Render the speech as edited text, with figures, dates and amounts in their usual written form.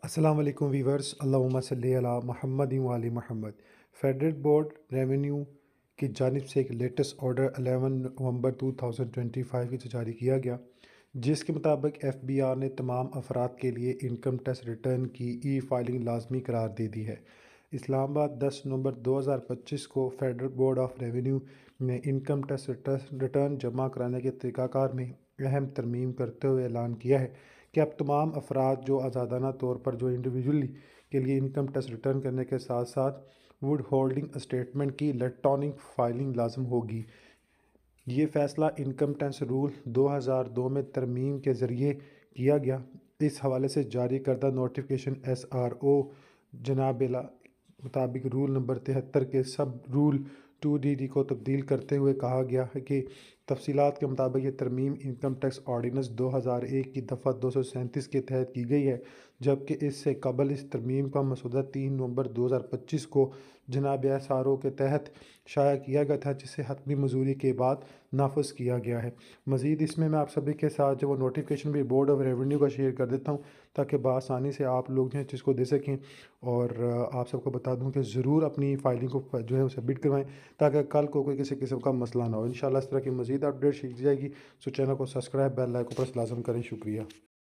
السلام علیکم ویورز، اللہم صلی علی محمد و علی محمد۔ فیڈرل بورڈ ریونیو کی جانب سے ایک لیٹسٹ آرڈر 11 نومبر 2025 کی جاری کیا گیا، جس کے مطابق ایف بی آر نے تمام افراد کے لیے انکم ٹیکس ریٹرن کی ای فائلنگ لازمی قرار دے دی ہے۔ اسلام آباد 10 نومبر 2025 کو فیڈرل بورڈ آف ریونیو نے انکم ٹیکس ریٹرن جمع کرانے کے طریقہ کار میں اہم ترمیم کرتے ہوئے اعلان کیا ہے کہ اب تمام افراد جو آزادانہ طور پر جو انڈیویجولی کے لیے انکم ٹیکس ریٹرن کرنے کے ساتھ ساتھ وڈ ہولڈنگ اسٹیٹمنٹ کی الیکٹرانک فائلنگ لازم ہوگی۔ یہ فیصلہ انکم ٹیکس رول 2002 میں ترمیم کے ذریعے کیا گیا۔ اس حوالے سے جاری کردہ نوٹیفکیشن SRO جناب مطابق رول نمبر 73 کے سب رول 2DD کو تبدیل کرتے ہوئے کہا گیا ہے کہ تفصیلات کے مطابق یہ ترمیم انکم ٹیکس آرڈیننس 2001 کی دفعہ 237 کے تحت کی گئی ہے، جبکہ اس سے قبل اس ترمیم کا مسودہ 3 نومبر 2025 کو جناب SRO کے تحت شائع کیا گیا تھا، جسے حتمی منظوری کے بعد نافذ کیا گیا ہے۔ مزید اس میں آپ سبھی کے ساتھ جو وہ نوٹیفکیشن بھی بورڈ آف ریونیو کا شیئر کر دیتا ہوں، تاکہ بآسانی سے آپ لوگ جو ہیں چیز کو دے سکیں، اور آپ سب کو بتا دوں کہ ضرور اپنی فائلنگ کو جو ہے سبمٹ کروائیں، تاکہ کل کو کوئی کسی قسم کا مسئلہ نہ ہو۔ انشاءاللہ اس طرح کی مزید اپڈیٹ شیئر کی جائے گی، سو چینل کو سبسکرائب، بیل آئیکن کو پریس لازم کریں۔ شکریہ۔